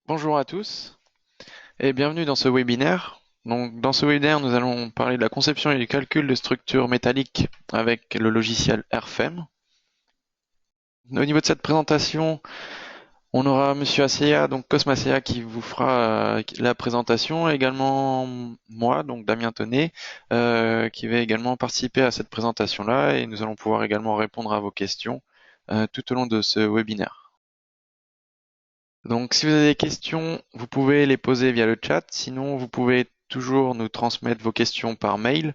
Bonjour à tous et bienvenue dans ce webinaire. Donc, dans ce webinaire, nous allons parler de la conception et du calcul de structures métalliques avec le logiciel RFEM. Au niveau de cette présentation, on aura Monsieur Asseya, donc Cosme Asseya, qui vous fera la présentation, et également moi, donc Damien Tonnet, qui va également participer à cette présentation-là, et nous allons pouvoir également répondre à vos questions tout au long de ce webinaire. Donc, si vous avez des questions, vous pouvez les poser via le chat. Sinon, vous pouvez toujours nous transmettre vos questions par mail.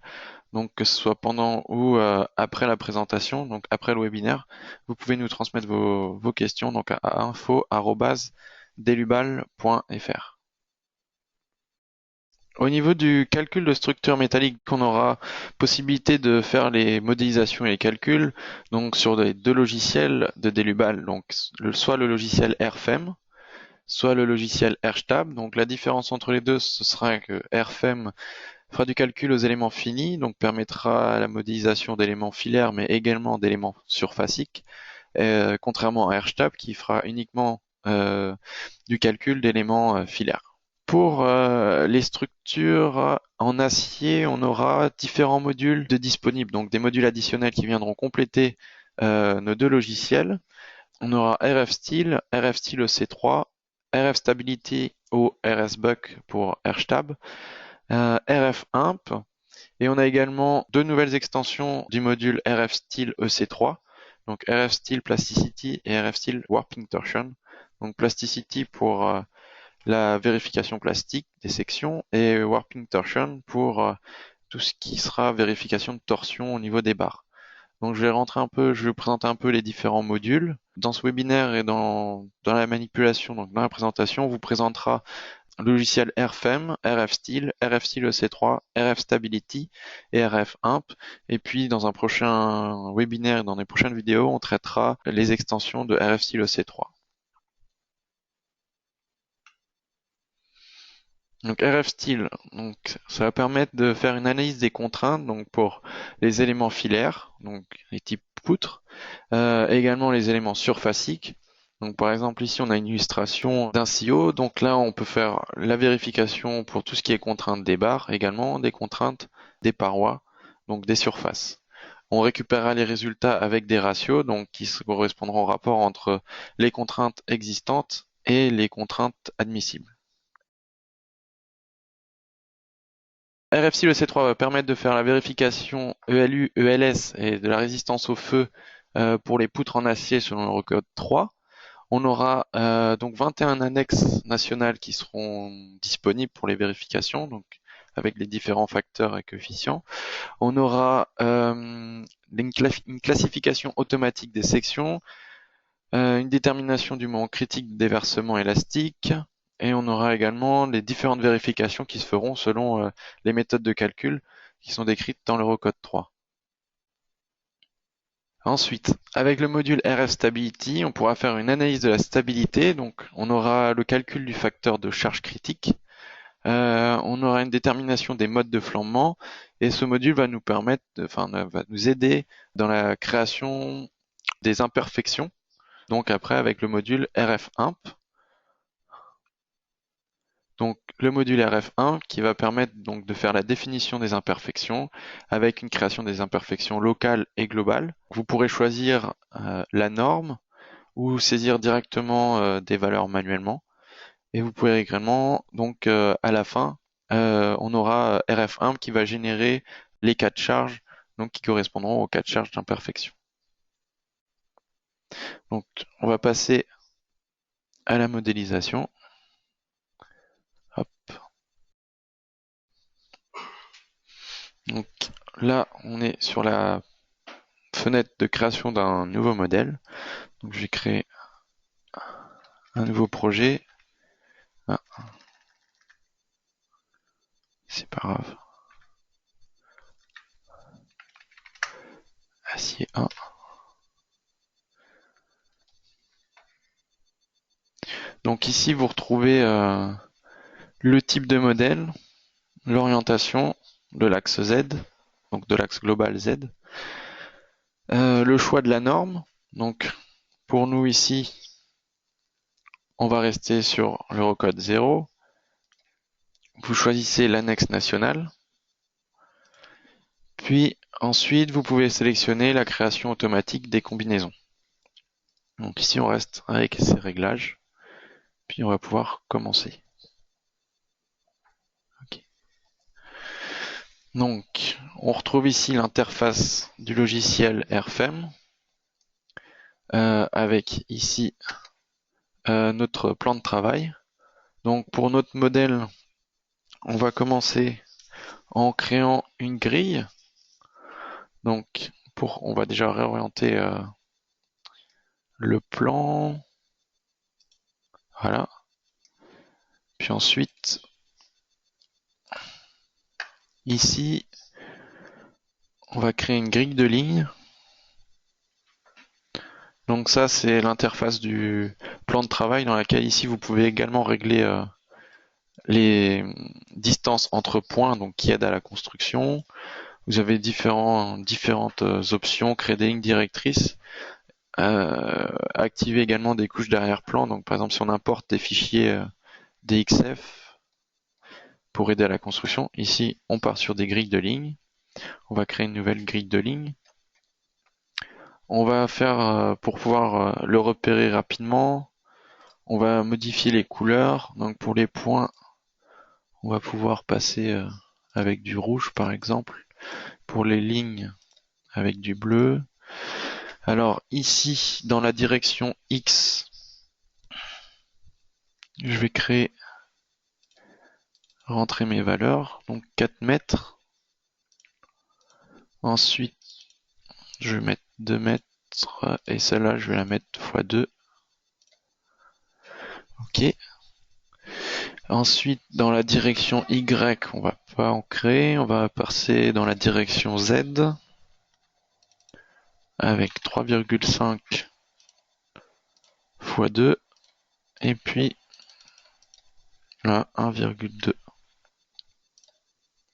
Donc, que ce soit pendant ou après la présentation, donc après le webinaire, vous pouvez nous transmettre vos questions donc à info@delubal.fr. Au niveau du calcul de structure métallique, on aura possibilité de faire les modélisations et les calculs donc sur les deux logiciels de Delubal, donc soit le logiciel RFEM, soit le logiciel RSTAB. Donc la différence entre les deux, ce sera que RFEM fera du calcul aux éléments finis, donc permettra la modélisation d'éléments filaires, mais également d'éléments surfaciques, contrairement à RSTAB qui fera uniquement du calcul d'éléments filaires. Pour les structures en acier, on aura différents modules de disponibles, donc des modules additionnels qui viendront compléter nos deux logiciels. On aura RF Steel, RF Steel EC3, RF Stability ou RSBuck pour RSTAB, RF Imp, et on a également deux nouvelles extensions du module RF Steel EC3, donc RF Steel Plasticity et RF Steel Warping Torsion. Donc Plasticity pour la vérification plastique des sections et Warping Torsion pour tout ce qui sera vérification de torsion au niveau des barres. Donc je vais vous présenter un peu les différents modules. Dans ce webinaire et dans la manipulation, donc dans la présentation, on vous présentera le logiciel RFEM, RF Steel, RF Steel EC3, RF Stability et RF Imp. Et puis dans un prochain webinaire et dans les prochaines vidéos, on traitera les extensions de RF Steel EC3. Donc RF Steel, donc ça va permettre de faire une analyse des contraintes donc pour les éléments filaires, donc les types poutres, également les éléments surfaciques. Donc par exemple ici on a une illustration d'un CIO, donc là on peut faire la vérification pour tout ce qui est contraintes des barres, également des contraintes des parois, donc des surfaces. On récupérera les résultats avec des ratios, donc qui correspondront au rapport entre les contraintes existantes et les contraintes admissibles. RFC le C3 va permettre de faire la vérification ELU, ELS et de la résistance au feu pour les poutres en acier selon le code 3. On aura donc 21 annexes nationales qui seront disponibles pour les vérifications, donc avec les différents facteurs et coefficients. On aura une classification automatique des sections, une détermination du moment critique de déversement élastique, et on aura également les différentes vérifications qui se feront selon les méthodes de calcul qui sont décrites dans l'Eurocode 3. Ensuite, avec le module RF Stability, on pourra faire une analyse de la stabilité. Donc, on aura le calcul du facteur de charge critique. On aura une détermination des modes de flambement. Et ce module va nous permettre, va nous aider dans la création des imperfections. Donc après, avec le module RF Imp. Donc le module RF1 qui va permettre donc de faire la définition des imperfections avec une création des imperfections locales et globales. Vous pourrez choisir la norme ou saisir directement des valeurs manuellement. Et vous pouvez également, donc à la fin, on aura RF1 qui va générer les cas de charge donc qui correspondront aux cas de charge d'imperfection. Donc on va passer à la modélisation. Hop. Donc là, on est sur la fenêtre de création d'un nouveau modèle. Donc je vais créer un nouveau projet. Ah, c'est pas grave. Acier 1. Donc ici vous retrouvez le type de modèle, l'orientation de l'axe Z, donc de l'axe global Z, le choix de la norme. Donc pour nous ici, on va rester sur l'Eurocode 0. Vous choisissez l'annexe nationale. Puis ensuite, vous pouvez sélectionner la création automatique des combinaisons. Donc ici, on reste avec ces réglages. Puis on va pouvoir commencer. Okay. Donc, on retrouve ici l'interface du logiciel RFEM avec ici notre plan de travail. Donc, pour notre modèle, on va commencer en créant une grille. Donc, on va déjà réorienter le plan. Voilà. Puis ensuite, ici, on va créer une grille de lignes. Donc ça, c'est l'interface du plan de travail dans laquelle ici, vous pouvez également régler les distances entre points, donc qui aident à la construction. Vous avez différentes options, créer des lignes directrices, activer également des couches d'arrière-plan. Donc par exemple, si on importe des fichiers DXF pour aider à la construction, ici, on part sur des grilles de lignes. On va créer une nouvelle grille de lignes. On va faire, pour pouvoir le repérer rapidement, on va modifier les couleurs. Donc pour les points, on va pouvoir passer avec du rouge par exemple. Pour les lignes, avec du bleu. Alors ici, dans la direction X, je vais rentrer mes valeurs. Donc 4 mètres. Ensuite, je vais mettre 2 mètres. Et celle-là, je vais la mettre x2. Ok. Ensuite, dans la direction Y, on va pas en créer. On va passer dans la direction Z avec 3,5 x 2. Et puis là, 1,2.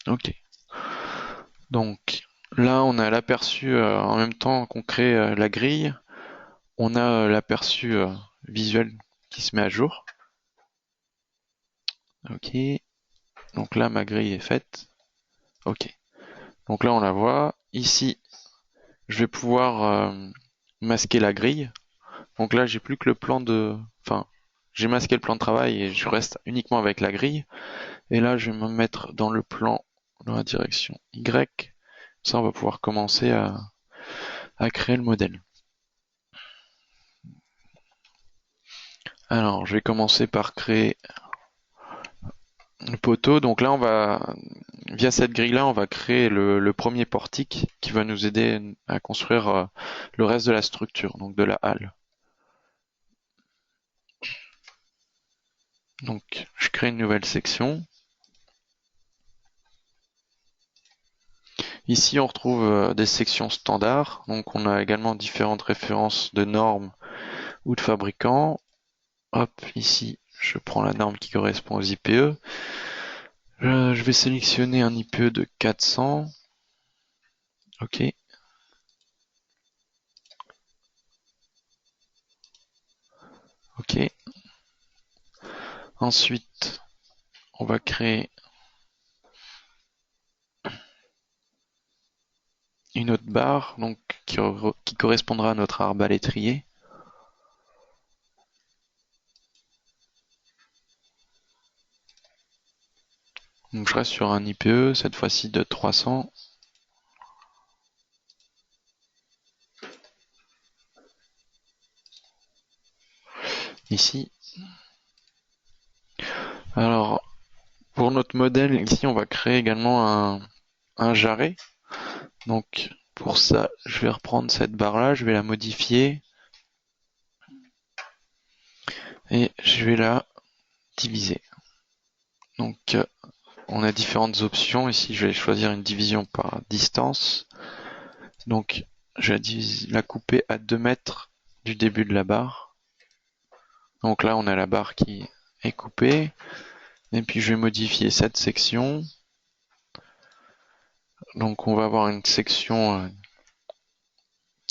Ok. Donc là, on a l'aperçu en même temps qu'on crée la grille. On a l'aperçu visuel qui se met à jour. Ok. Donc là, ma grille est faite. Ok. Donc là, on la voit. Ici, je vais pouvoir masquer la grille. Donc là, j'ai plus que le plan de... Enfin, j'ai masqué le plan de travail et je reste uniquement avec la grille. Et là, je vais me mettre dans le plan, dans la direction Y. Ça, on va pouvoir commencer à créer le modèle. Alors, je vais commencer par créer le poteau. Donc là, via cette grille-là, on va créer le premier portique qui va nous aider à construire le reste de la structure, donc de la halle. Donc, je crée une nouvelle section. Ici, on retrouve des sections standards. Donc, on a également différentes références de normes ou de fabricants. Hop, ici, je prends la norme qui correspond aux IPE. Je vais sélectionner un IPE de 400. Ok. Ok. Ensuite, on va créer une autre barre donc qui correspondra à notre arbalétrier. Donc je reste sur un IPE, cette fois-ci de 300. Ici. Alors, pour notre modèle, ici, on va créer également un jarret. Donc, pour ça, je vais reprendre cette barre-là, je vais la modifier. Et je vais la diviser. Donc, on a différentes options. Ici, je vais choisir une division par distance. Donc, je vais la couper à 2 mètres du début de la barre. Donc là, on a la barre qui est coupée. Et puis, je vais modifier cette section. Donc, on va avoir une section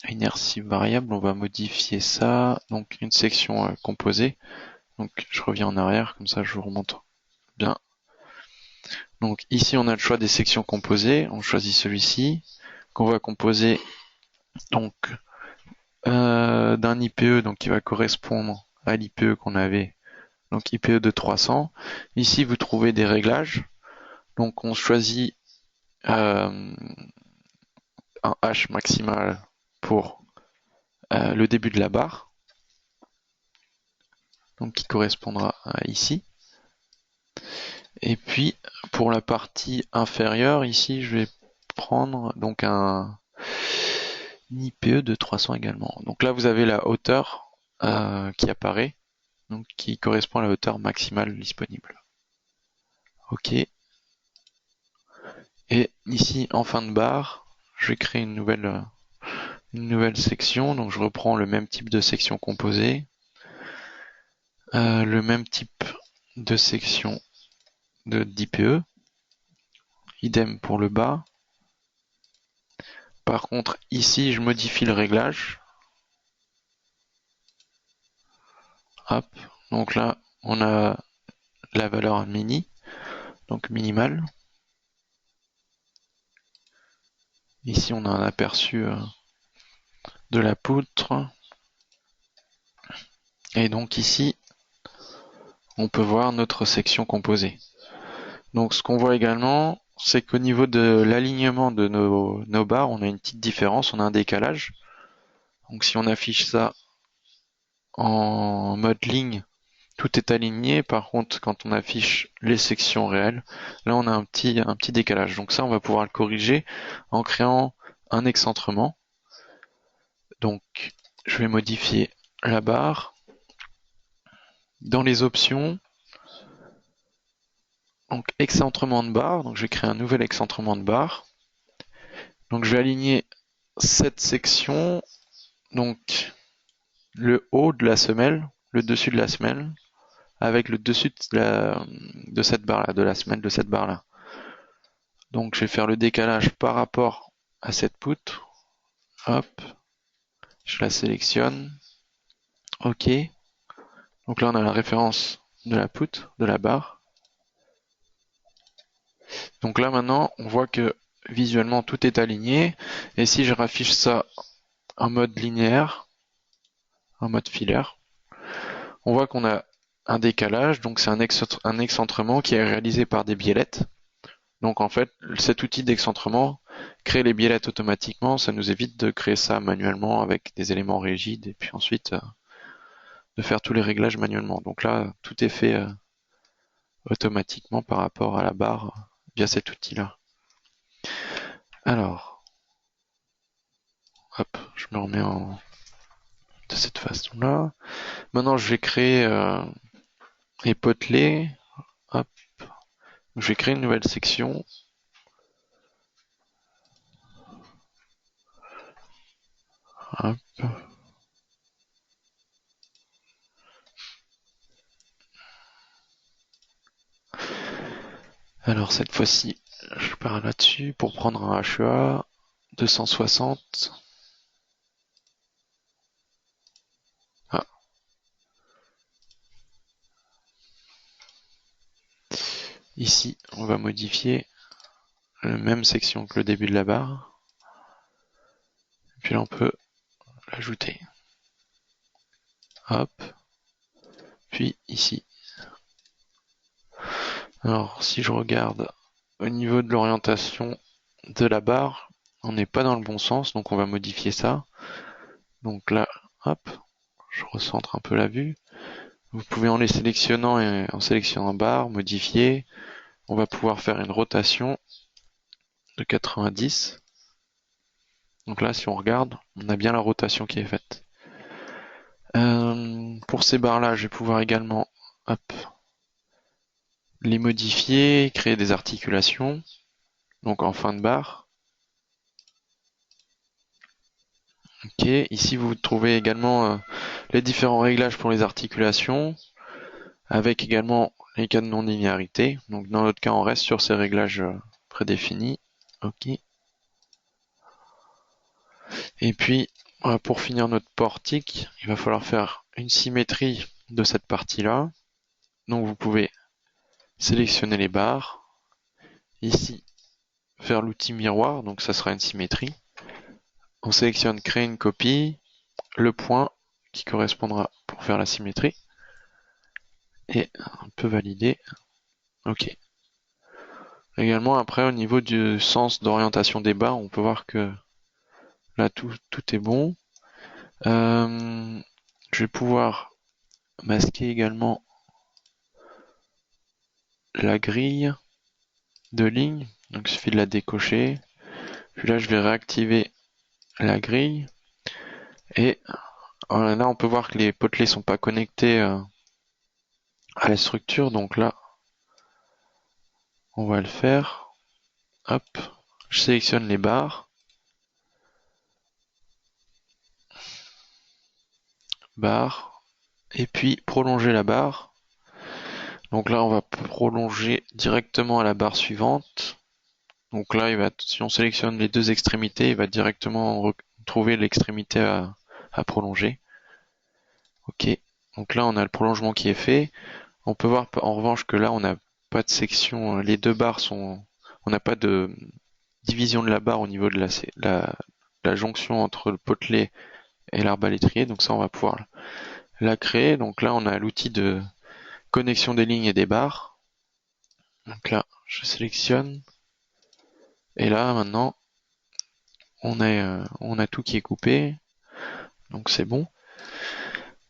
inertie variable. On va modifier ça. Donc, une section composée. Donc je reviens en arrière, comme ça je vous remonte bien. Donc ici on a le choix des sections composées, on choisit celui-ci, qu'on va composer donc d'un IPE donc qui va correspondre à l'IPE qu'on avait, donc IPE de 300. Ici vous trouvez des réglages, donc on choisit un H maximal pour le début de la barre, donc qui correspondra à ici. Et puis pour la partie inférieure, ici je vais prendre donc un IPE de 300 également. Donc là vous avez la hauteur qui apparaît, donc qui correspond à la hauteur maximale disponible. Ok. Et ici en fin de barre, je vais créer une nouvelle section. Donc je reprends le même type de section composée, le même type de section d'IPE, idem pour le bas. Par contre ici je modifie le réglage. Hop, donc là on a la valeur mini, donc minimale. Ici on a un aperçu de la poutre. Et donc ici on peut voir notre section composée. Donc ce qu'on voit également, c'est qu'au niveau de l'alignement de nos barres, on a une petite différence, on a un décalage. Donc si on affiche ça en mode ligne, tout est aligné. Par contre, quand on affiche les sections réelles, là on a un petit décalage. Donc ça, on va pouvoir le corriger en créant un excentrement. Donc je vais modifier la barre. Dans les options, donc excentrement de barre, donc je vais créer un nouvel excentrement de barre. Donc je vais aligner cette section, donc le haut de la semelle, le dessus de la semelle, avec le dessus de cette barre-là, de la semelle de cette barre-là. Donc je vais faire le décalage par rapport à cette poutre. Hop, je la sélectionne. Ok. Donc là on a la référence de la poutre, de la barre. Donc là maintenant on voit que visuellement tout est aligné. Et si je raffiche ça en mode linéaire, en mode filaire, on voit qu'on a un décalage, donc c'est un excentrement qui est réalisé par des biellettes. Donc en fait, cet outil d'excentrement crée les biellettes automatiquement, ça nous évite de créer ça manuellement avec des éléments rigides et puis ensuite de faire tous les réglages manuellement. Donc là, tout est fait automatiquement par rapport à la barre via cet outil-là. Alors, hop, je me remets de cette façon-là. Maintenant, je vais créer les potelets. Hop, je vais créer une nouvelle section. Hop. Alors cette fois-ci, je pars là-dessus pour prendre un HEA 260. Ah. Ici, on va modifier la même section que le début de la barre. Et puis là, on peut l'ajouter. Hop. Puis ici. Alors, si je regarde au niveau de l'orientation de la barre, on n'est pas dans le bon sens, donc on va modifier ça. Donc là, hop, je recentre un peu la vue. Vous pouvez en les sélectionnant et en sélectionnant barre, modifier. On va pouvoir faire une rotation de 90. Donc là, si on regarde, on a bien la rotation qui est faite. Pour ces barres-là, je vais pouvoir également hop, les modifier, créer des articulations. Donc en fin de barre. Ok, ici vous trouvez également les différents réglages pour les articulations, avec également les cas de non-linéarité. Donc dans notre cas, on reste sur ces réglages prédéfinis. Ok. Et puis, pour finir notre portique, il va falloir faire une symétrie de cette partie-là. Donc vous pouvez sélectionner les barres. Ici, faire l'outil miroir, donc ça sera une symétrie. On sélectionne créer une copie, le point qui correspondra pour faire la symétrie. Et on peut valider. OK. Également, après, au niveau du sens d'orientation des barres, on peut voir que là, tout est bon. Je vais pouvoir masquer également la grille de ligne. Donc, il suffit de la décocher. Puis là, je vais réactiver la grille. Et là, on peut voir que les potelets sont pas connectés à la structure. Donc là, on va le faire. Hop, je sélectionne les barres. Barre. Et puis, prolonger la barre. Donc là, on va prolonger directement à la barre suivante. Donc là, si on sélectionne les deux extrémités, il va directement trouver l'extrémité à prolonger. Ok. Donc là, on a le prolongement qui est fait. On peut voir en revanche que là, on n'a pas de section. Les deux barres on n'a pas de division de la barre au niveau de la jonction entre le potelet et l'arbalétrier. Donc ça, on va pouvoir la créer. Donc là, on a l'outil de connexion des lignes et des barres. Donc là, je sélectionne. Et là, maintenant, on a tout qui est coupé. Donc c'est bon.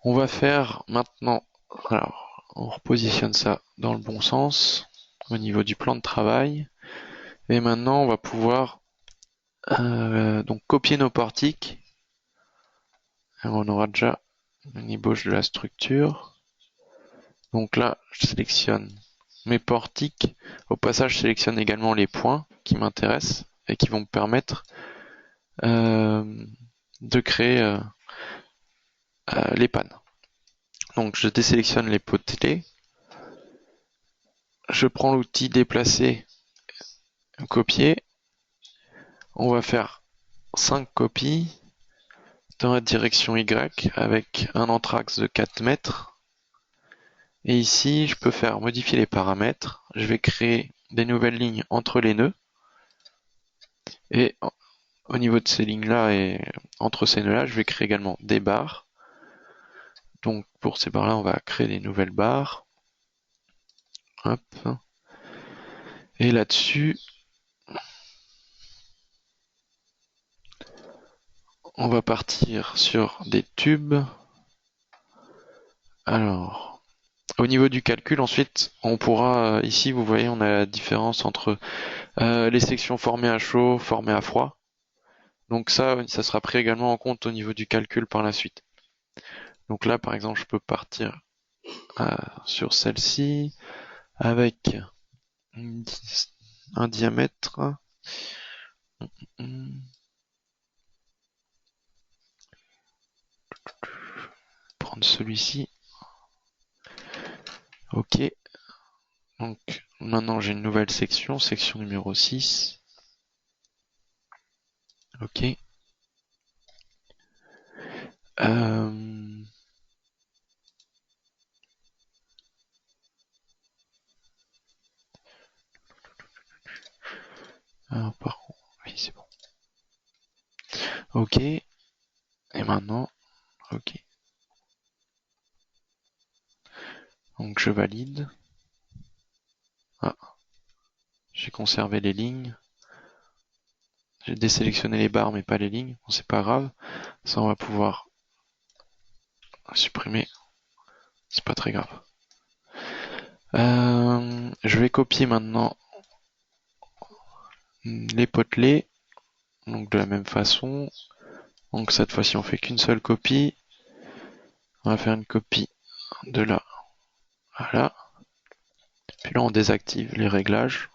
On va faire maintenant, alors, on repositionne ça dans le bon sens au niveau du plan de travail. Et maintenant, on va pouvoir donc copier nos portiques. Alors, on aura déjà une ébauche de la structure. Donc là, je sélectionne mes portiques. Au passage, je sélectionne également les points qui m'intéressent et qui vont me permettre de créer les pannes. Donc je désélectionne les potelets. Je prends l'outil déplacer, copier. On va faire 5 copies dans la direction Y avec un entraxe de 4 mètres. Et ici, je peux faire modifier les paramètres. Je vais créer des nouvelles lignes entre les nœuds. Et au niveau de ces lignes-là et entre ces nœuds-là, je vais créer également des barres. Donc pour ces barres-là, on va créer des nouvelles barres. Hop. Et là-dessus, on va partir sur des tubes. Alors, au niveau du calcul, ensuite, on pourra, ici, vous voyez, on a la différence entre les sections formées à chaud, formées à froid. Donc ça sera pris également en compte au niveau du calcul par la suite. Donc là, par exemple, je peux partir sur celle-ci avec un diamètre. Prendre celui-ci. Ok. Donc maintenant j'ai une nouvelle section, section numéro 6. Ok. Par contre, oui c'est bon. Ok. Et maintenant, ok. Donc je valide. Ah, j'ai conservé les lignes. J'ai désélectionné les barres mais pas les lignes. Bon, c'est pas grave. Ça on va pouvoir supprimer. C'est pas très grave. Je vais copier maintenant les potelets. Donc de la même façon. Donc cette fois-ci on fait qu'une seule copie. On va faire une copie de là à là. Puis là on désactive les réglages.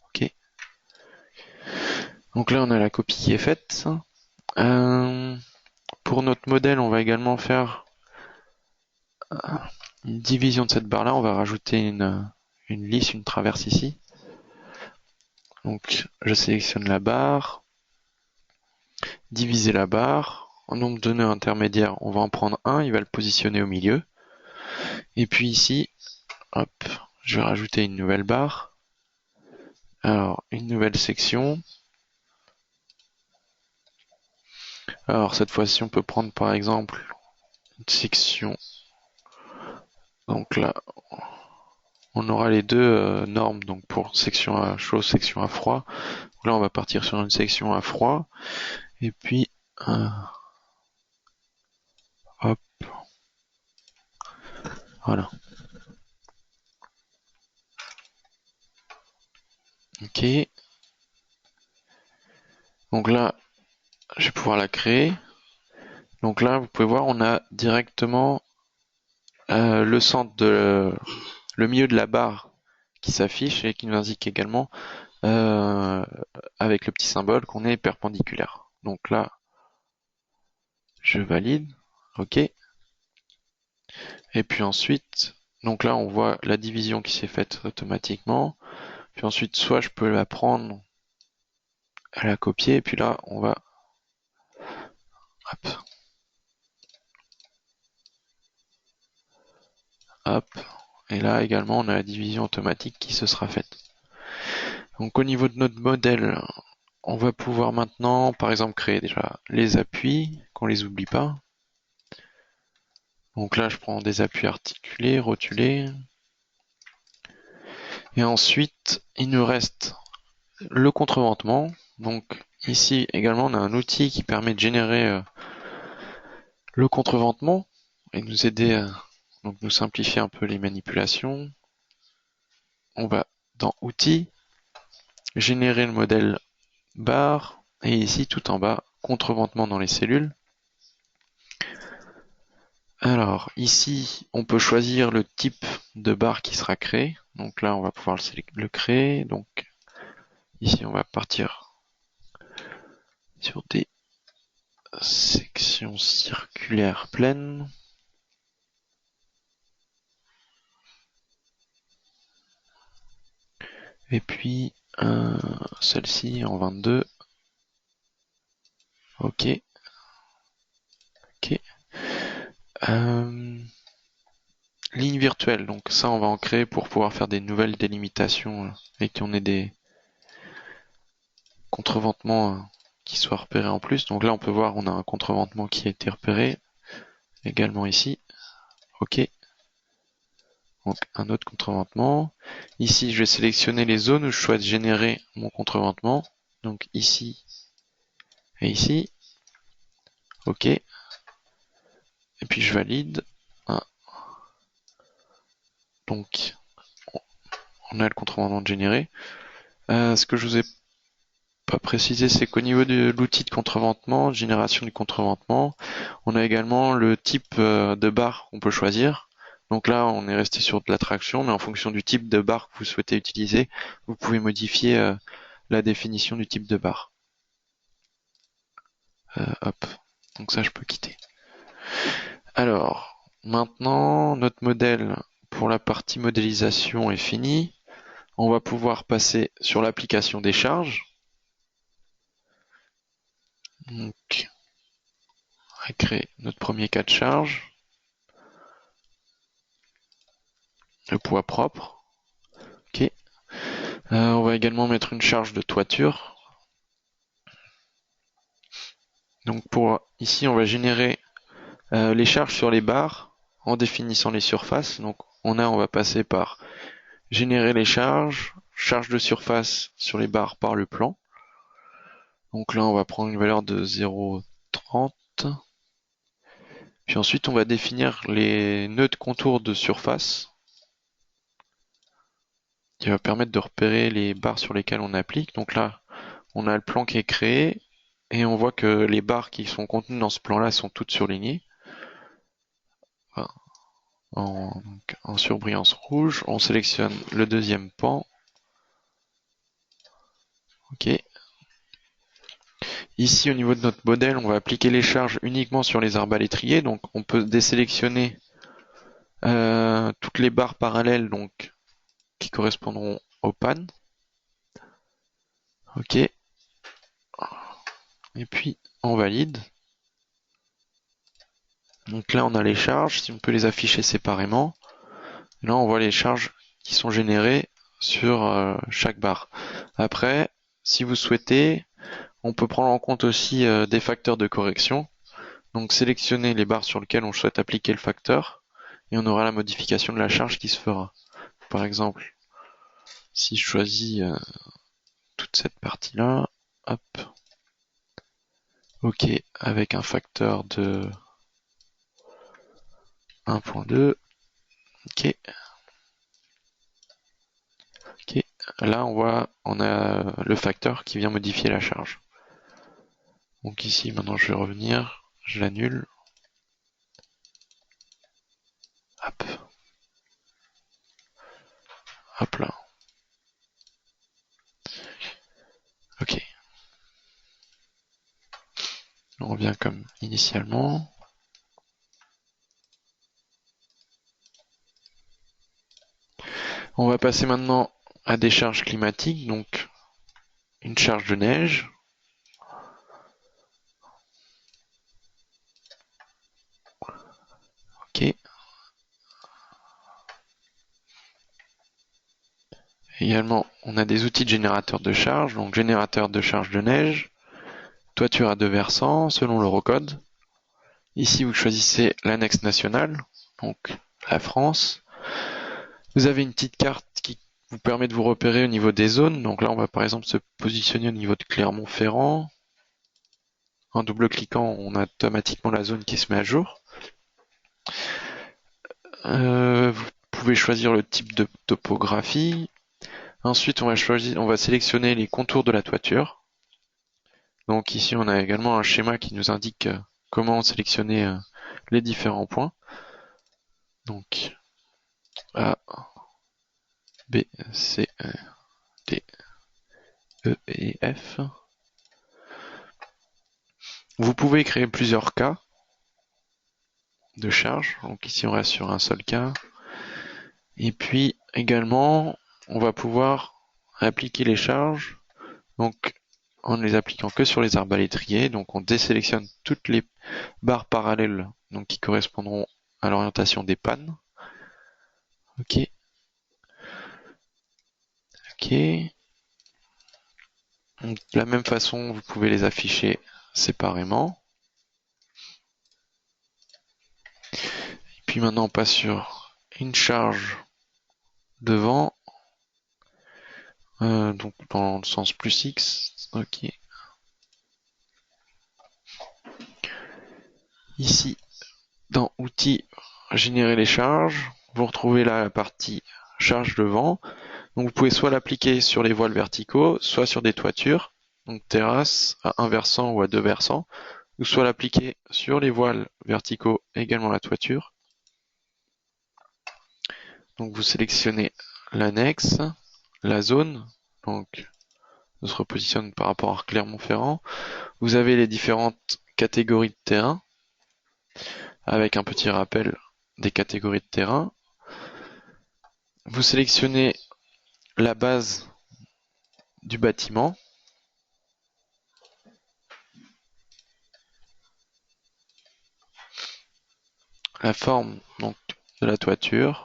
Ok. Donc là on a la copie qui est faite. Pour notre modèle, on va également faire une division de cette barre-là. On va rajouter une lisse, une traverse ici. Donc je sélectionne la barre, diviser la barre. En nombre de nœuds intermédiaires, on va en prendre un, il va le positionner au milieu. Et puis ici, hop, je vais rajouter une nouvelle barre. Alors, une nouvelle section. Alors, cette fois-ci, on peut prendre par exemple une section. Donc là, on aura les deux normes, donc pour section à chaud, section à froid. Donc là, on va partir sur une section à froid. Et puis, hop, voilà. Ok. Donc là, je vais pouvoir la créer. Donc là, vous pouvez voir, on a directement le centre le milieu de la barre qui s'affiche et qui nous indique également avec le petit symbole qu'on est perpendiculaire. Donc là, je valide, ok. Et puis ensuite, donc là on voit la division qui s'est faite automatiquement. Puis ensuite, soit je peux la prendre, la copier, et puis là on va, hop, hop, et là également on a la division automatique qui se sera faite. Donc au niveau de notre modèle, on va pouvoir maintenant, par exemple, créer déjà les appuis, qu'on les oublie pas. Donc là, je prends des appuis articulés, rotulés. Et ensuite, il nous reste le contreventement. Donc ici également, on a un outil qui permet de générer le contreventement et nous aider à nous simplifier un peu les manipulations. On va dans Outils, générer le modèle barre, et ici tout en bas, contreventement dans les cellules. Alors ici, on peut choisir le type de barre qui sera créé. Donc là, on va pouvoir le créer. Donc ici, on va partir sur des sections circulaires pleines. Et puis celle-ci en 22. Ok. Ok. Ligne virtuelle, donc ça on va en créer pour pouvoir faire des nouvelles délimitations et qu'on ait des contreventements qui soient repérés en plus. Donc là on peut voir on a un contreventement qui a été repéré également ici. Ok. Donc un autre contreventement. Ici je vais sélectionner les zones où je souhaite générer mon contreventement. Donc ici et ici. Ok. Et puis je valide. Donc on a le contreventement généré. Ce que je vous ai pas précisé, c'est qu'au niveau de l'outil de contreventement, génération du contreventement, on a également le type de barre qu'on peut choisir. Donc là, on est resté sur de la traction, mais en fonction du type de barre que vous souhaitez utiliser, vous pouvez modifier la définition du type de barre. Hop, donc ça, je peux quitter. Alors, maintenant, notre modèle pour la partie modélisation est fini. On va pouvoir passer sur l'application des charges. Donc, on va créer notre premier cas de charge. Le poids propre. Ok. On va également mettre une charge de toiture. Donc pour ici, on va générer les charges sur les barres en définissant les surfaces. Donc on va passer par générer les charges, charge de surface sur les barres par le plan. Donc là, on va prendre une valeur de 0,30. Puis ensuite, on va définir les nœuds de contour de surface qui va permettre de repérer les barres sur lesquelles on applique. Donc là, on a le plan qui est créé et on voit que les barres qui sont contenues dans ce plan-là sont toutes surlignées en surbrillance rouge. On sélectionne le deuxième pan. Ok. Ici, au niveau de notre modèle, on va appliquer les charges uniquement sur les arbalétriers. Donc, on peut désélectionner toutes les barres parallèles donc qui correspondront aux pannes. Ok. Et puis, on valide. Donc là, on a les charges. Si on peut les afficher séparément. Et là, on voit les charges qui sont générées sur chaque barre. Après, si vous souhaitez, on peut prendre en compte aussi des facteurs de correction. Donc sélectionner les barres sur lesquelles on souhaite appliquer le facteur et on aura la modification de la charge qui se fera. Par exemple, si je choisis toute cette partie-là, hop, ok, avec un facteur de 1.2, ok, ok, là on a le facteur qui vient modifier la charge. Donc ici, maintenant je vais revenir, je l'annule, hop, hop là, ok, on revient comme initialement. On va passer maintenant à des charges climatiques, donc une charge de neige. Ok. Également, on a des outils de générateur de charge, donc générateur de charge de neige, toiture à deux versants selon l'Eurocode. Ici, vous choisissez l'annexe nationale, donc la France. Vous avez une petite carte qui vous permet de vous repérer au niveau des zones. Donc là, on va par exemple se positionner au niveau de Clermont-Ferrand. En double-cliquant, on a automatiquement la zone qui se met à jour. Vous pouvez choisir le type de topographie. Ensuite, on va sélectionner les contours de la toiture. Donc ici, on a également un schéma qui nous indique comment sélectionner les différents points. Donc A, B, C, D, E et F. Vous pouvez créer plusieurs cas de charge. Donc ici, on reste sur un seul cas. Et puis également, on va pouvoir appliquer les charges. Donc en ne les appliquant que sur les arbalétriers. Donc on désélectionne toutes les barres parallèles donc qui correspondront à l'orientation des pannes. Ok. Ok. Donc, de la même façon, vous pouvez les afficher séparément. Et puis maintenant, on passe sur une charge devant, donc dans le sens plus X. Ok. Ici, dans Outils, générer les charges, vous retrouvez là la partie charge devant. Donc vous pouvez soit l'appliquer sur les voiles verticaux, soit sur des toitures, donc terrasse à un versant ou à deux versants, ou soit l'appliquer sur les voiles verticaux, également la toiture. Donc vous sélectionnez l'annexe, la zone, donc on se repositionne par rapport à Clermont-Ferrand. Vous avez les différentes catégories de terrain, avec un petit rappel des catégories de terrain. Vous sélectionnez la base du bâtiment. La forme donc de la toiture.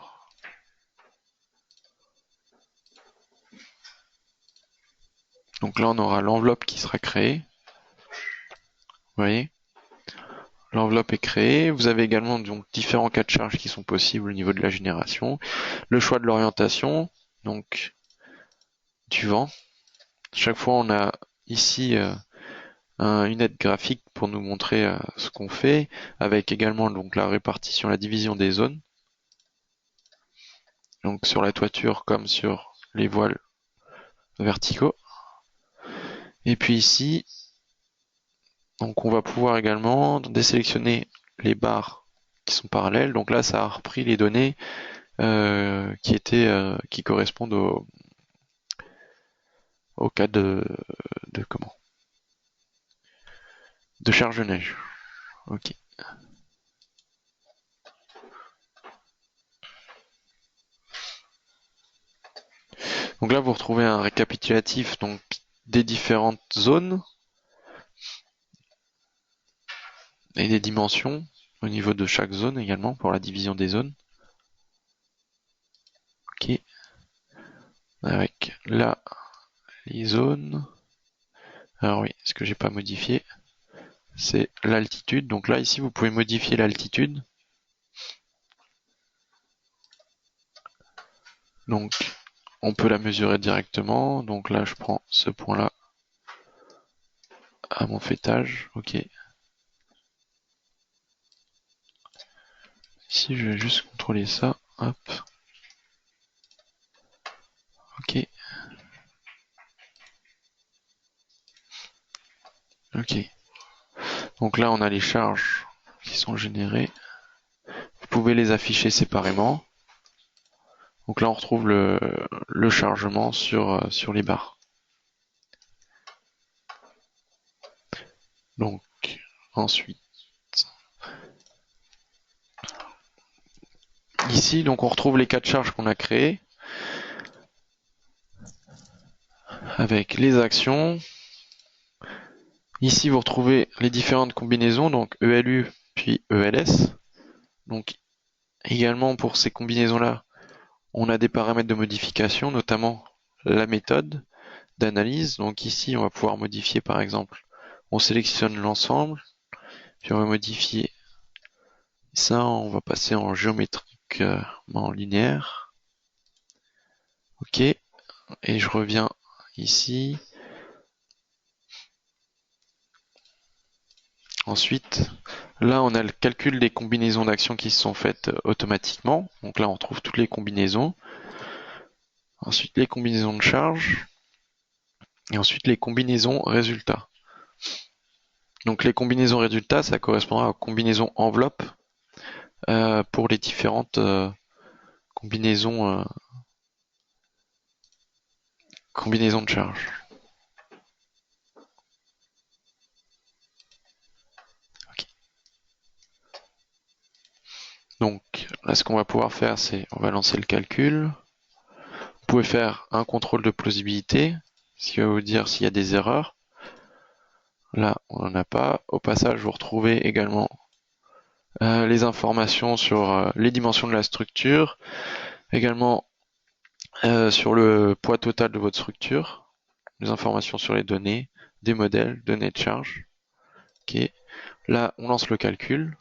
Donc là on aura l'enveloppe qui sera créée. Vous voyez, l'enveloppe est créée. Vous avez également donc différents cas de charge qui sont possibles au niveau de la génération. Le choix de l'orientation, donc du vent. Chaque fois on a ici une aide graphique pour nous montrer ce qu'on fait, avec également donc la répartition, la division des zones. Donc sur la toiture comme sur les voiles verticaux. Et puis ici, donc on va pouvoir également désélectionner les barres qui sont parallèles. Donc là, ça a repris les données qui correspondent au cas de comment de charge de neige. Ok. Donc là, vous retrouvez un récapitulatif donc des différentes zones et des dimensions au niveau de chaque zone également pour la division des zones. avec là les zones. Alors oui, ce que j'ai pas modifié, c'est l'altitude. Donc là, ici, vous pouvez modifier l'altitude. Donc, on peut la mesurer directement. Donc là, je prends ce point-là à mon fêtage. Ok. Ici, je vais juste contrôler ça. Hop. Ok. Ok. Donc là, on a les charges qui sont générées. Vous pouvez les afficher séparément. Donc là, on retrouve le chargement sur les barres. Donc, ensuite, ici, donc on retrouve les 4 charges qu'on a créées avec les actions. Ici, vous retrouvez les différentes combinaisons, donc ELU puis ELS. Donc, également pour ces combinaisons-là, on a des paramètres de modification, notamment la méthode d'analyse. Donc ici, on va pouvoir modifier, par exemple, on sélectionne l'ensemble, puis on va modifier ça, on va passer en géométrique, en linéaire. Ok, et je reviens ici. Ensuite, là, on a le calcul des combinaisons d'actions qui se sont faites automatiquement. Donc là, on retrouve toutes les combinaisons. Ensuite, les combinaisons de charges. Et ensuite, les combinaisons résultats. Donc les combinaisons résultats, ça correspondra aux combinaisons enveloppe pour les différentes combinaisons, combinaisons de charges. Okay. Donc là, ce qu'on va pouvoir faire, c'est on va lancer le calcul. Vous pouvez faire un contrôle de plausibilité, ce qui va vous dire s'il y a des erreurs. Là, on n'en a pas. Au passage, vous retrouvez également les informations sur les dimensions de la structure, également sur le poids total de votre structure, les informations sur les données, des modèles, données de charge. Ok. Là, on lance le calcul.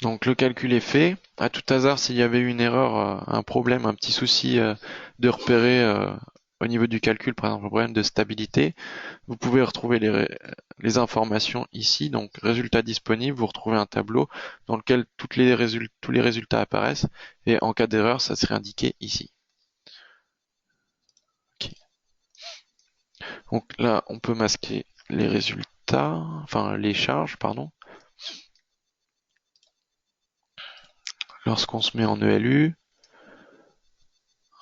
Donc le calcul est fait. À tout hasard, s'il y avait eu une erreur, un problème, un petit souci de repérer au niveau du calcul, par exemple un problème de stabilité, vous pouvez retrouver les informations ici. Donc résultats disponibles, vous retrouvez un tableau dans lequel tous les résultats apparaissent. Et en cas d'erreur, ça serait indiqué ici. Okay. Donc là, on peut masquer les résultats, enfin les charges, pardon. Lorsqu'on se met en ELU,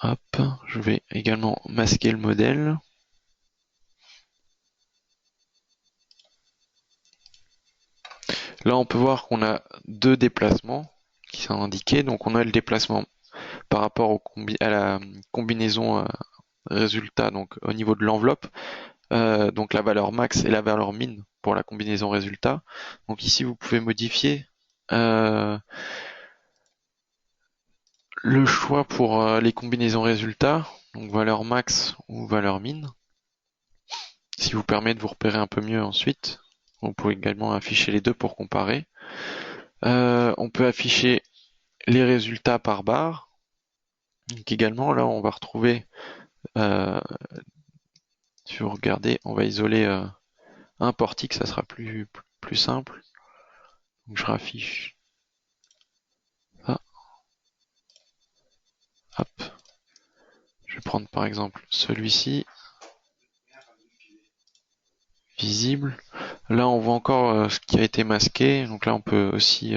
hop, je vais également masquer le modèle. Là, on peut voir qu'on a deux déplacements qui sont indiqués. Donc, on a le déplacement par rapport à la combinaison résultat, donc au niveau de l'enveloppe, donc la valeur max et la valeur min pour la combinaison résultat. Donc ici, vous pouvez modifier le choix pour les combinaisons résultats, donc valeur max ou valeur min, ce qui vous permet de vous repérer un peu mieux ensuite. Vous pouvez également afficher les deux pour comparer. On peut afficher les résultats par barre. Donc également, là, on va retrouver, si vous regardez, on va isoler un portique, ça sera plus simple. Donc je raffiche ça. Hop. Je vais prendre par exemple celui-ci. Visible. Là, on voit encore ce qui a été masqué. Donc là, on peut aussi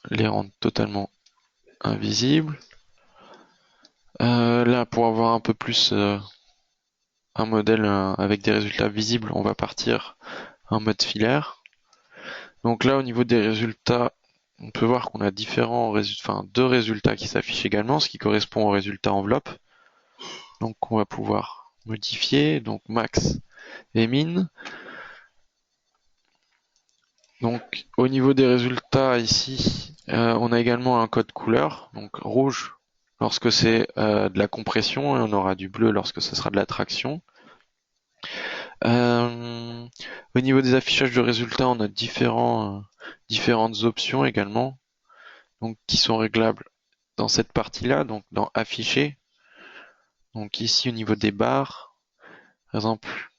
les rendre totalement invisibles. Là, pour avoir un peu plus un modèle avec des résultats visibles, on va partir en mode filaire. Donc là, au niveau des résultats, on peut voir qu'on a différents résultats, enfin deux résultats qui s'affichent également, ce qui correspond au résultat enveloppe. Donc on va pouvoir modifier, donc max et min. Donc au niveau des résultats ici, on a également un code couleur, donc rouge lorsque c'est de la compression et on aura du bleu lorsque ce sera de la traction. Au niveau des affichages de résultats, on a différentes options également, donc qui sont réglables dans cette partie-là, donc dans afficher. Donc ici au niveau des barres, par exemple,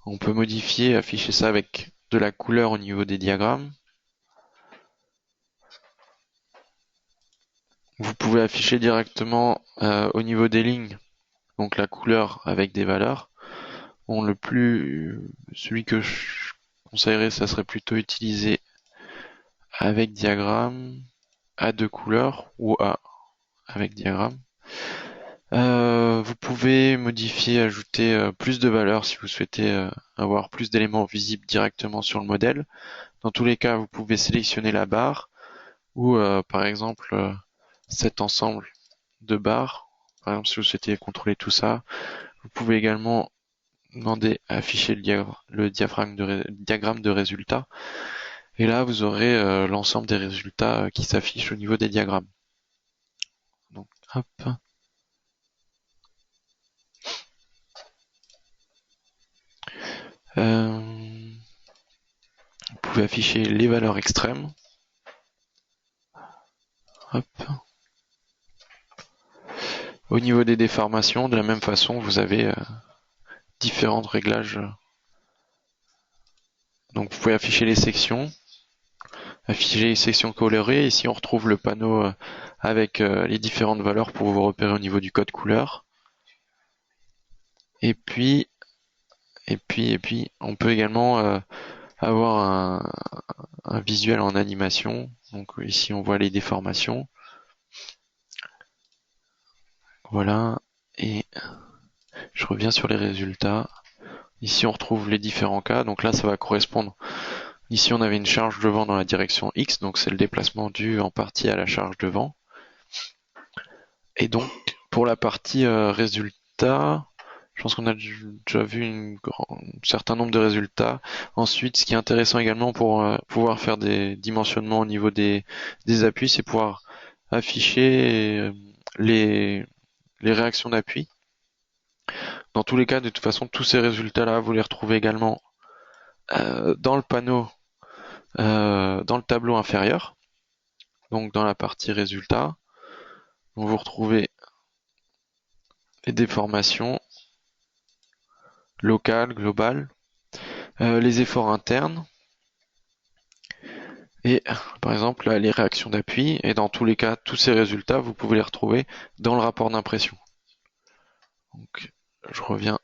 on peut modifier, afficher ça avec de la couleur au niveau des diagrammes. Vous pouvez afficher directement au niveau des lignes, donc la couleur avec des valeurs. Bon, celui que je conseillerais, ça serait plutôt utilisé avec diagramme, à deux couleurs ou avec diagramme. Vous pouvez modifier, ajouter plus de valeurs si vous souhaitez avoir plus d'éléments visibles directement sur le modèle. Dans tous les cas, vous pouvez sélectionner la barre ou par exemple cet ensemble de barres. Par exemple, si vous souhaitez contrôler tout ça, vous pouvez également demander à afficher le diagramme de résultats. Et là, vous aurez l'ensemble des résultats qui s'affichent au niveau des diagrammes. Donc, hop. Vous pouvez afficher les valeurs extrêmes. Hop. Au niveau des déformations, de la même façon, vous avez différents réglages. Donc, vous pouvez afficher les sections, afficher les sections colorées. Ici, on retrouve le panneau avec les différentes valeurs pour vous repérer au niveau du code couleur. Et puis, on peut également avoir un visuel en animation. Donc ici, on voit les déformations. Voilà. Et je reviens sur les résultats. Ici, on retrouve les différents cas. Donc là, ça va correspondre. Ici, on avait une charge de vent dans la direction X. Donc c'est le déplacement dû en partie à la charge de vent. Et donc, pour la partie résultats, je pense qu'on a déjà vu un certain nombre de résultats. Ensuite, ce qui est intéressant également pour pouvoir faire des dimensionnements au niveau des appuis, c'est pouvoir afficher les réactions d'appui. Dans tous les cas, de toute façon, tous ces résultats-là, vous les retrouvez également dans le panneau, dans le tableau inférieur, donc dans la partie résultats. Donc vous retrouvez les déformations locales, globales, les efforts internes, et par exemple les réactions d'appui, et dans tous les cas, tous ces résultats, vous pouvez les retrouver dans le rapport d'impression. Donc je reviens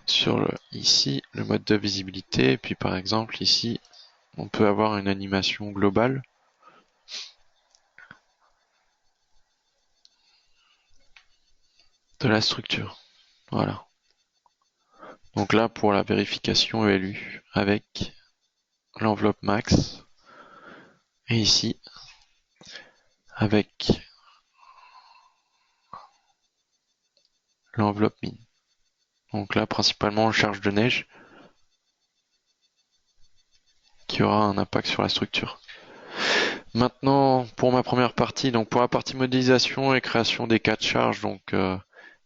sur ici le mode de visibilité, et puis par exemple ici, on peut avoir une animation globale. De la structure. Voilà. Donc là, pour la vérification ELU avec l'enveloppe max, et ici avec l'enveloppe min. Donc là, principalement, charge de neige qui aura un impact sur la structure. Maintenant, pour ma première partie, donc pour la partie modélisation et création des cas de charge, donc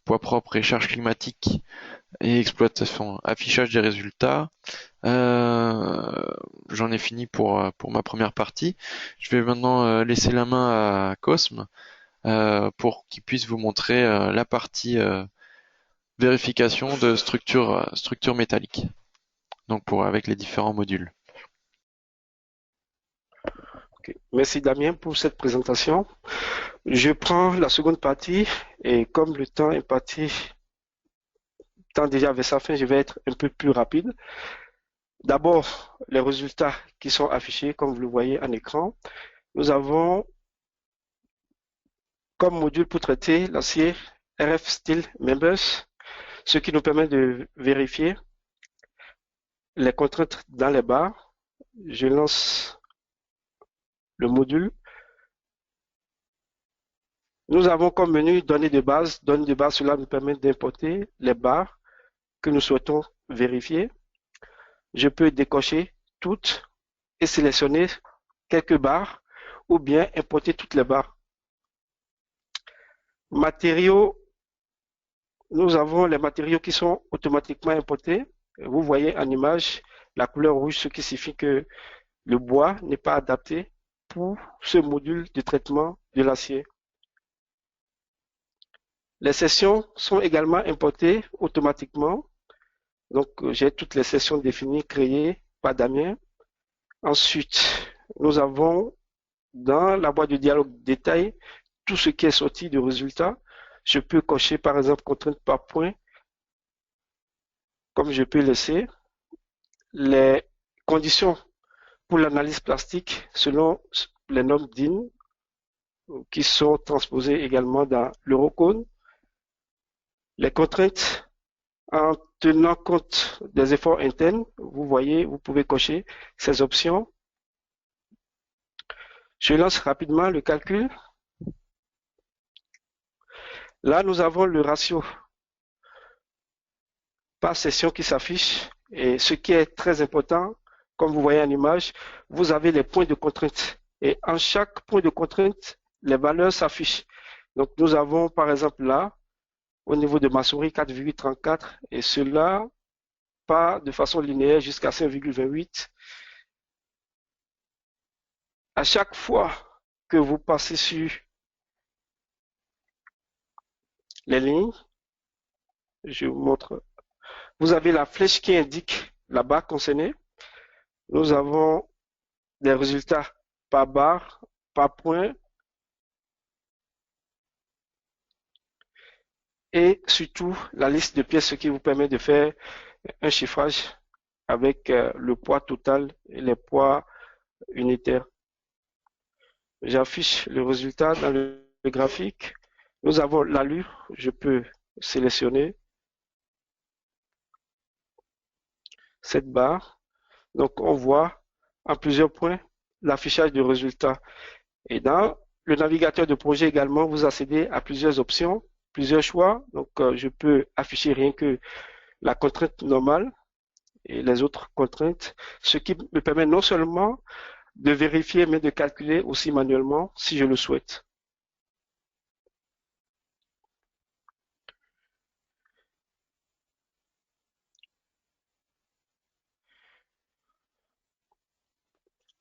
poids propre et charge climatique et exploitation, affichage des résultats. J'en ai fini pour ma première partie. Je vais maintenant laisser la main à Cosme pour qu'il puisse vous montrer la partie vérification de structure métallique. Donc avec les différents modules. Ok. Merci Damien pour cette présentation. Je prends la seconde partie et comme le temps est parti, tend déjà vers sa fin, je vais être un peu plus rapide. D'abord, les résultats qui sont affichés, comme vous le voyez en écran. Nous avons comme module pour traiter l'acier RF Steel Members, ce qui nous permet de vérifier les contraintes dans les barres. Je lance le module. Nous avons comme menu données de base. Données de base, cela nous permet d'importer les barres que nous souhaitons vérifier. Je peux décocher toutes et sélectionner quelques barres ou bien importer toutes les barres. Matériaux, nous avons les matériaux qui sont automatiquement importés. Vous voyez en image la couleur rouge, ce qui signifie que le bois n'est pas adapté pour ce module de traitement de l'acier. Les sessions sont également importées automatiquement. Donc, j'ai toutes les sessions définies, créées par Damien. Ensuite, nous avons dans la boîte de dialogue détail tout ce qui est sorti du résultat. Je peux cocher par exemple contrainte par point, comme je peux laisser les conditions pour l'analyse plastique selon les normes DIN qui sont transposées également dans l'Eurocode. Les contraintes en tenant compte des efforts internes, vous voyez, vous pouvez cocher ces options. Je lance rapidement le calcul. Là, nous avons le ratio par session qui s'affiche. Et ce qui est très important, comme vous voyez en image, vous avez les points de contrainte. Et en chaque point de contrainte, les valeurs s'affichent. Donc, nous avons par exemple là, au niveau de ma souris, 4,34 et cela part de façon linéaire jusqu'à 5,28. À chaque fois que vous passez sur les lignes, je vous montre, vous avez la flèche qui indique la barre concernée. Nous avons des résultats par barre, par point et surtout la liste de pièces, ce qui vous permet de faire un chiffrage avec le poids total et les poids unitaires. J'affiche le résultat dans le graphique. Nous avons l'allure, je peux sélectionner cette barre. Donc on voit en plusieurs points l'affichage du résultat. Et dans le navigateur de projet également, vous accédez à plusieurs options, plusieurs choix. Donc je peux afficher rien que la contrainte normale et les autres contraintes, ce qui me permet non seulement de vérifier, mais de calculer aussi manuellement si je le souhaite.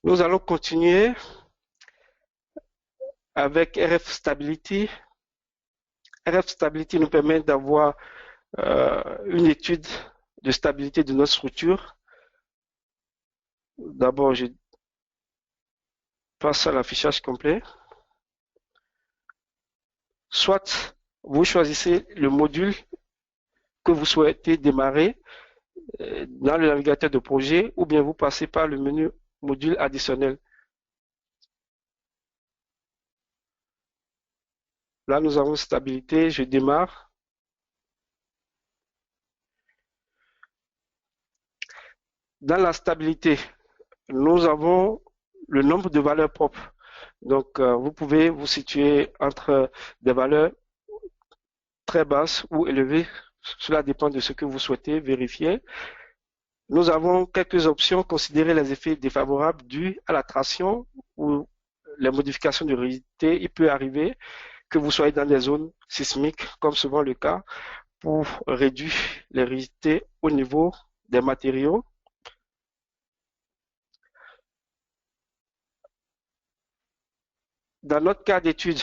Nous allons continuer avec RF Stability. RF Stability nous permet d'avoir une étude de stabilité de notre structure. D'abord, je passe à l'affichage complet. Soit vous choisissez le module que vous souhaitez démarrer dans le navigateur de projet ou bien vous passez par le menu module additionnel. Là, nous avons stabilité, je démarre. Dans la stabilité, nous avons le nombre de valeurs propres. Donc, vous pouvez vous situer entre des valeurs très basses ou élevées. Cela dépend de ce que vous souhaitez vérifier. Nous avons quelques options, considérer les effets défavorables dus à la traction ou les modifications de rigidité. Il peut arriver que vous soyez dans des zones sismiques, comme souvent le cas, pour réduire les rigidités au niveau des matériaux. Dans notre cas d'étude,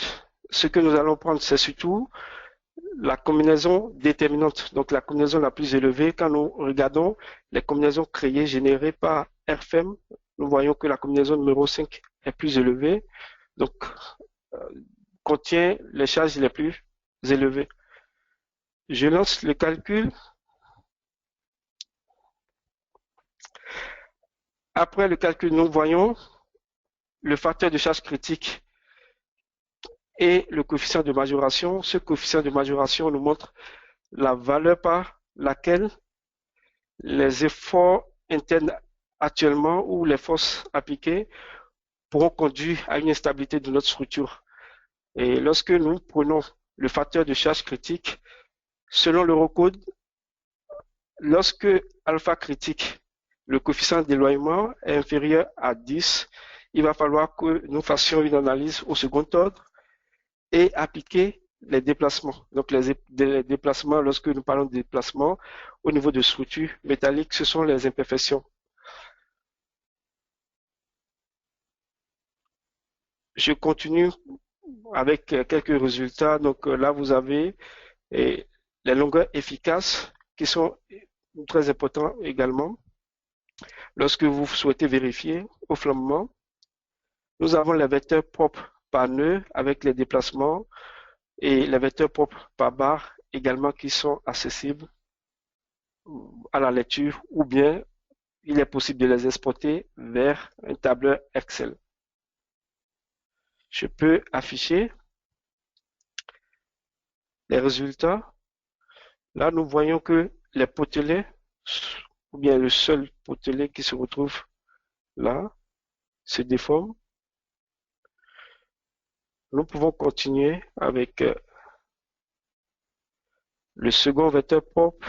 ce que nous allons prendre, c'est surtout la combinaison déterminante, donc la combinaison la plus élevée. Quand nous regardons les combinaisons créées, générées par RFEM, nous voyons que la combinaison numéro 5 est plus élevée, donc contient les charges les plus élevées. Je lance le calcul. Après le calcul, nous voyons le facteur de charge critique et le coefficient de majoration. Ce coefficient de majoration nous montre la valeur par laquelle les efforts internes actuellement ou les forces appliquées pourront conduire à une instabilité de notre structure. Et lorsque nous prenons le facteur de charge critique, selon l'Eurocode, lorsque alpha critique, le coefficient d'éloignement est inférieur à 10, il va falloir que nous fassions une analyse au second ordre et appliquer les déplacements. Donc les déplacements, lorsque nous parlons de déplacements au niveau de structure métallique, ce sont les imperfections. Je continue avec quelques résultats. Donc là, vous avez les longueurs efficaces qui sont très importantes également. Lorsque vous souhaitez vérifier au flambement, nous avons les vecteurs propres par nœud avec les déplacements et les vecteurs propres par barre également qui sont accessibles à la lecture ou bien il est possible de les exporter vers un tableur Excel. Je peux afficher les résultats. Là, nous voyons que les potelets, ou bien le seul potelet qui se retrouve là, se déforme. Nous pouvons continuer avec le second vecteur propre.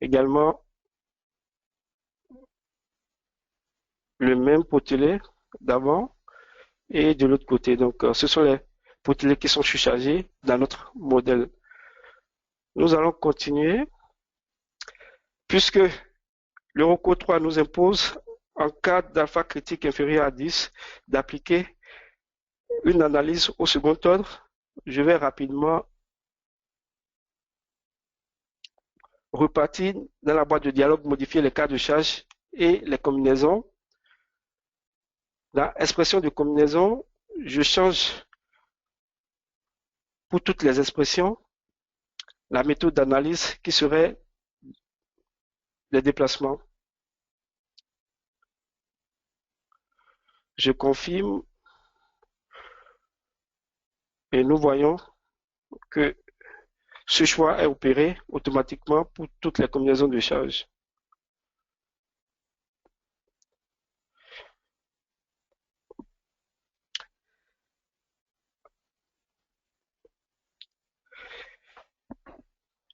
Également, le même potelet d'avant et de l'autre côté. Donc, ce sont les potelets qui sont surchargés dans notre modèle. Nous allons continuer puisque l'Eurocode 3 nous impose, en cas d'alpha critique inférieur à 10, d'appliquer une analyse au second ordre. Je vais rapidement repartir dans la boîte de dialogue, modifier les cas de charge et les combinaisons. Dans expression de combinaison, je change pour toutes les expressions la méthode d'analyse qui serait les déplacements. Je confirme et nous voyons que ce choix est opéré automatiquement pour toutes les combinaisons de charges.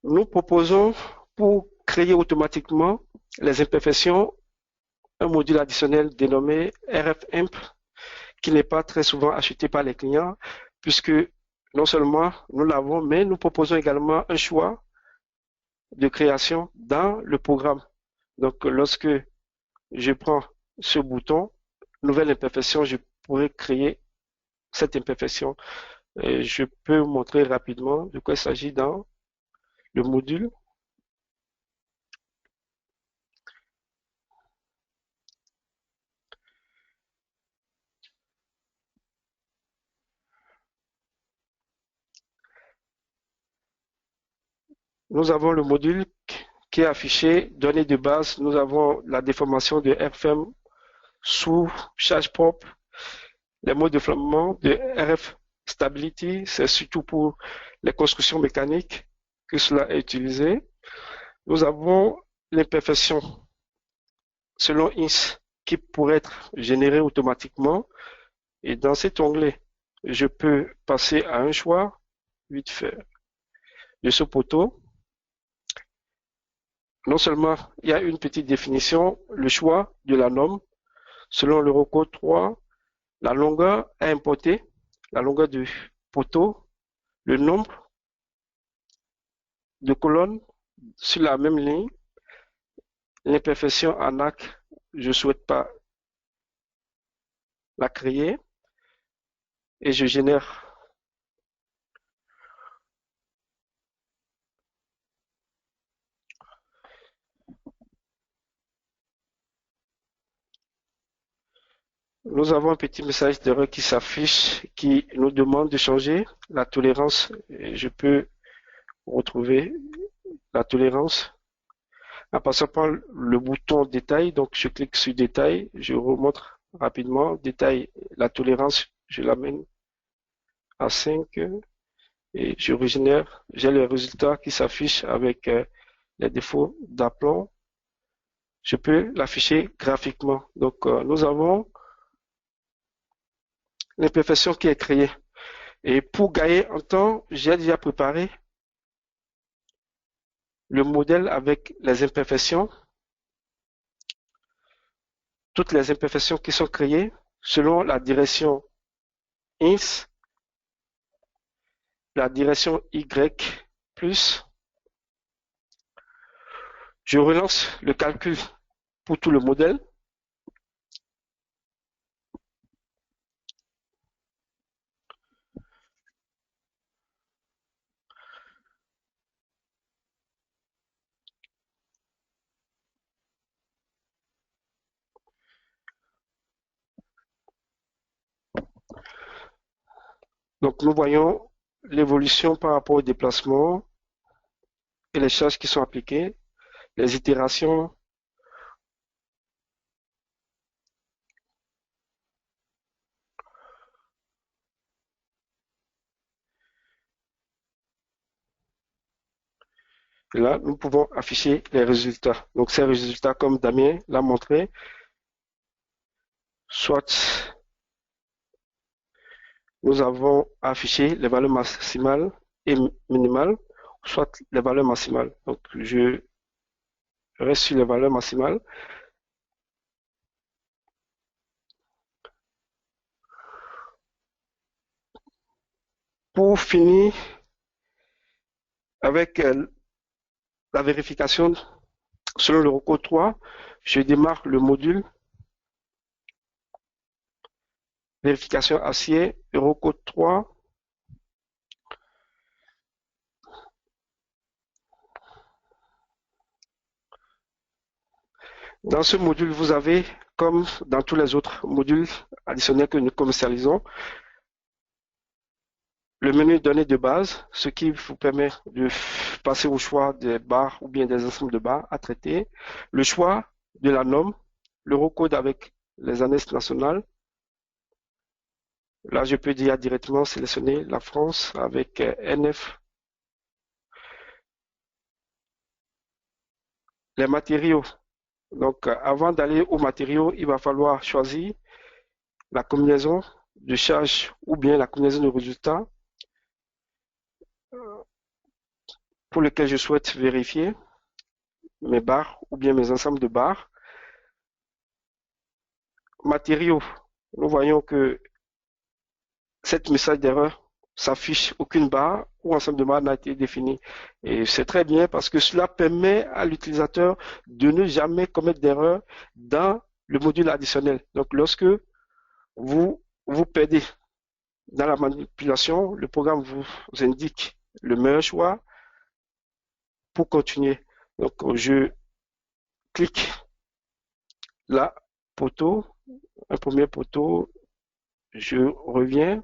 Nous proposons pour créer automatiquement les imperfections un module additionnel dénommé RFIMP qui n'est pas très souvent acheté par les clients puisque non seulement nous l'avons, mais nous proposons également un choix de création dans le programme. Donc, lorsque je prends ce bouton, nouvelle imperfection, je pourrais créer cette imperfection. Et je peux vous montrer rapidement de quoi il s'agit dans le module. Nous avons le module qui est affiché, données de base. Nous avons la déformation de RFM sous charge propre, les modes de flambement de RF Stability, c'est surtout pour les constructions mécaniques que cela est utilisé. Nous avons l'imperfection selon INS qui pourrait être générée automatiquement. Et dans cet onglet, je peux passer à un choix vite fait de ce poteau. Non seulement il y a une petite définition, le choix de la norme. Selon l'Eurocode 3, la longueur est importée, la longueur du poteau, le nombre de colonnes sur la même ligne, l'imperfection en arc, je ne souhaite pas la créer et je génère nous avons un petit message d'erreur qui s'affiche, qui nous demande de changer la tolérance. Et je peux retrouver la tolérance en passant par le bouton détail. Donc, je clique sur détail, je remonte rapidement. Détail, la tolérance, je l'amène à 5 et je régénère. J'ai les résultats qui s'affichent avec les défauts d'aplomb. je peux l'afficher graphiquement. Donc, nous avons l'imperfection qui est créée. Et pour gagner en temps, j'ai déjà préparé le modèle avec les imperfections, toutes les imperfections qui sont créées selon la direction ins, la direction y plus. Je relance le calcul pour tout le modèle. Donc, nous voyons l'évolution par rapport au déplacement et les charges qui sont appliquées, les itérations. Et là, nous pouvons afficher les résultats. Donc, ces résultats, comme Damien l'a montré, soit nous avons affiché les valeurs maximales et minimales, soit les valeurs maximales. Donc, je reste sur les valeurs maximales. Pour finir avec la vérification selon le recours 3, je démarre le module vérification acier Eurocode 3. Dans ce module, vous avez, comme dans tous les autres modules additionnels que nous commercialisons, le menu données de base, ce qui vous permet de passer au choix des barres ou bien des ensembles de barres à traiter, le choix de la norme, l'Eurocode avec les annexes nationales. Là, je peux dire directement sélectionner la France avec NF. Les matériaux. Donc, avant d'aller aux matériaux, il va falloir choisir la combinaison de charge ou bien la combinaison de résultats pour lequel je souhaite vérifier mes barres ou bien mes ensembles de barres. Matériaux, nous voyons que cette message d'erreur s'affiche, aucune barre ou ensemble de barres n'a été défini. Et c'est très bien parce que cela permet à l'utilisateur de ne jamais commettre d'erreur dans le module additionnel. Donc, lorsque vous perdez dans la manipulation, le programme vous indique le meilleur choix pour continuer. Donc, je clique là, poteau, un premier poteau, je reviens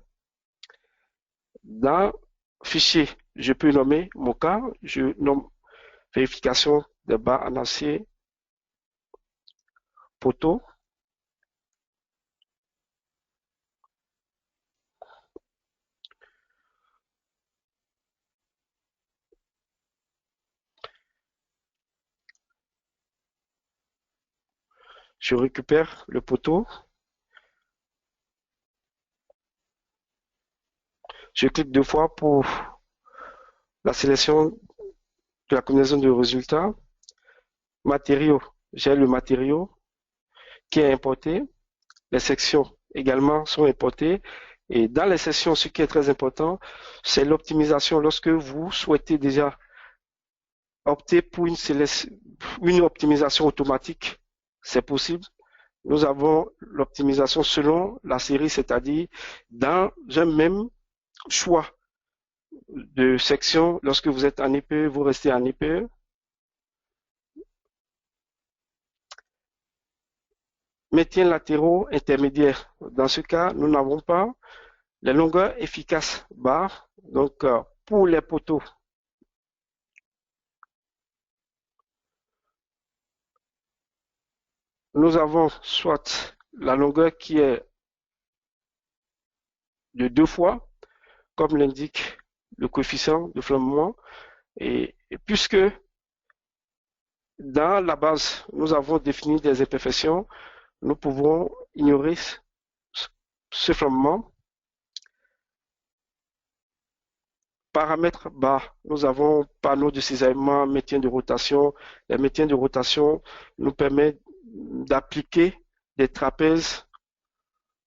dans fichier, je peux nommer mon cas, je nomme vérification des barres en acier, poteau, je récupère le poteau, je clique deux fois pour la sélection de la combinaison de résultats, matériaux, j'ai le matériau qui est importé, les sections également sont importées. Et dans les sections, ce qui est très important, c'est l'optimisation. Lorsque vous souhaitez déjà opter pour une optimisation automatique, c'est possible. Nous avons l'optimisation selon la série, c'est-à-dire dans un même choix de section, lorsque vous êtes en IPE, vous restez en IPE. Maintien latéraux intermédiaires. Dans ce cas, nous n'avons pas les longueurs efficaces barres. Donc, pour les poteaux, nous avons soit la longueur qui est de deux fois, comme l'indique le coefficient de flambement, et puisque Dans la base, nous avons défini des imperfections. Nous pouvons ignorer ce flambement. Paramètres bas, nous avons panneau de cisaillement, maintien de rotation. Les maintiens de rotation nous permettent d'appliquer des trapèzes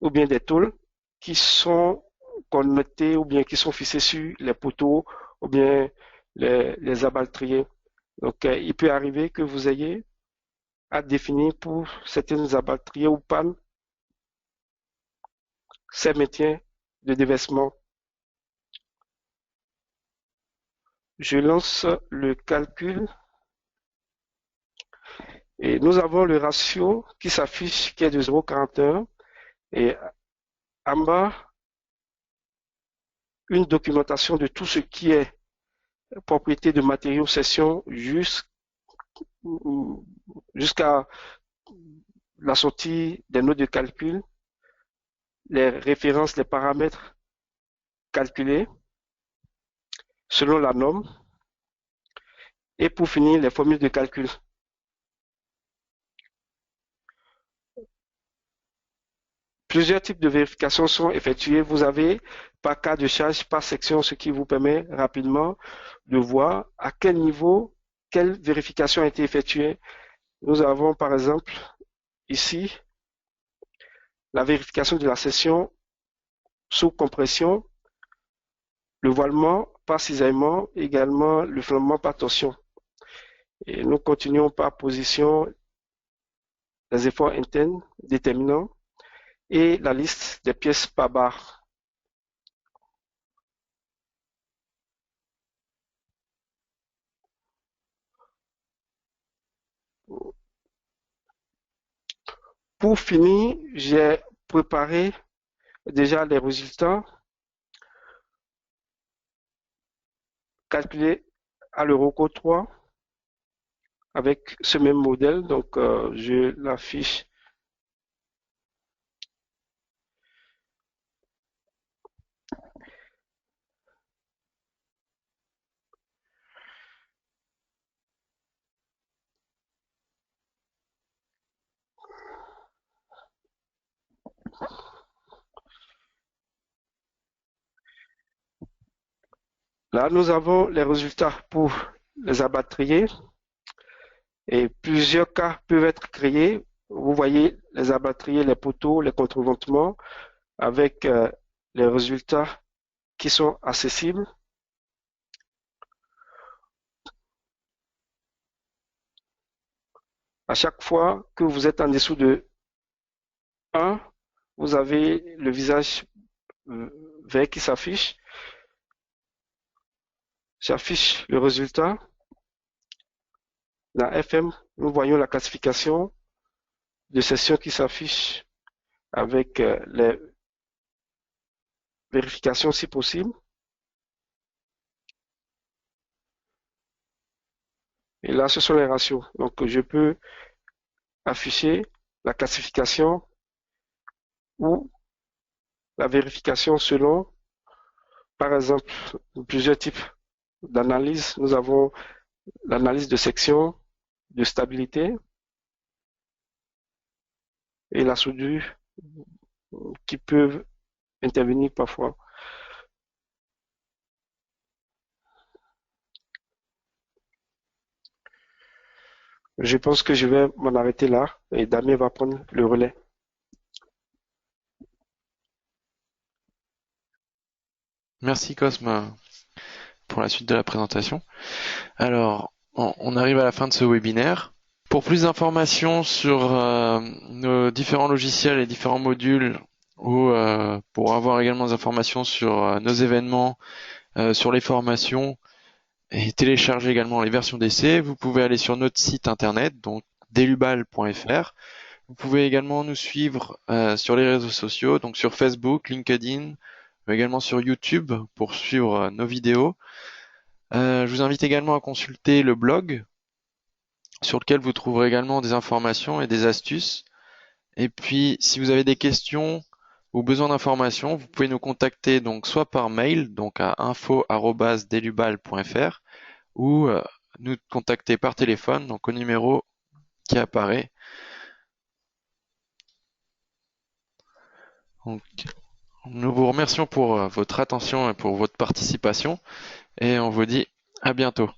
ou bien des tôles qui sont connectés ou bien qui sont fixés sur les poteaux ou bien les abaltriers. Donc, il peut arriver que vous ayez à définir pour certaines abaltriers ou pannes ces maintiens de déversement. Je lance le calcul et nous avons le ratio qui s'affiche qui est de 0,41 et en bas une documentation de tout ce qui est propriété de matériaux session jusqu'à la sortie des notes de calcul, les références, les paramètres calculés selon la norme et pour finir les formules de calcul. Plusieurs types de vérifications sont effectuées. Vous avez par cas de charge, par section, ce qui vous permet rapidement de voir à quel niveau, quelle vérification a été effectuée. Nous avons par exemple ici la vérification de la session sous compression, le voilement par cisaillement, également le flambement par torsion. Et nous continuons par position, les efforts internes déterminants et la liste des pièces par barre. Pour finir, j'ai préparé déjà les résultats calculés à l'Euroco 3 avec ce même modèle. Donc, je l'affiche. Là, nous avons les résultats pour les abattriers et plusieurs cas peuvent être créés. Vous voyez les abattriers, les poteaux, les contreventements avec les résultats qui sont accessibles. À chaque fois que vous êtes en dessous de 1, vous avez le visage vert qui s'affiche. J'affiche le résultat. Dans FM, nous voyons la classification de session qui s'affiche avec les vérifications si possible. Et là, ce sont les ratios. Donc, je peux afficher la classification ou la vérification selon, par exemple, plusieurs types d'analyse. Nous avons l'analyse de section, de stabilité et la soudure qui peuvent intervenir parfois. Je pense que je vais m'en arrêter là et Damien va prendre le relais. Merci Cosme pour la suite de la présentation. Alors, on arrive à la fin de ce webinaire. Pour plus d'informations sur nos différents logiciels et différents modules, ou pour avoir également des informations sur nos événements, sur les formations et télécharger également les versions d'essai, vous pouvez aller sur notre site internet, donc delubal.fr. Vous pouvez également nous suivre sur les réseaux sociaux, donc sur Facebook, LinkedIn, mais également sur YouTube pour suivre nos vidéos. Je vous invite également à consulter le blog sur lequel vous trouverez également des informations et des astuces. Et puis, si vous avez des questions ou besoin d'informations, vous pouvez nous contacter donc soit par mail, donc à info@delubal.fr ou nous contacter par téléphone, donc au numéro qui apparaît. Donc, nous vous remercions pour votre attention et pour votre participation et on vous dit à bientôt.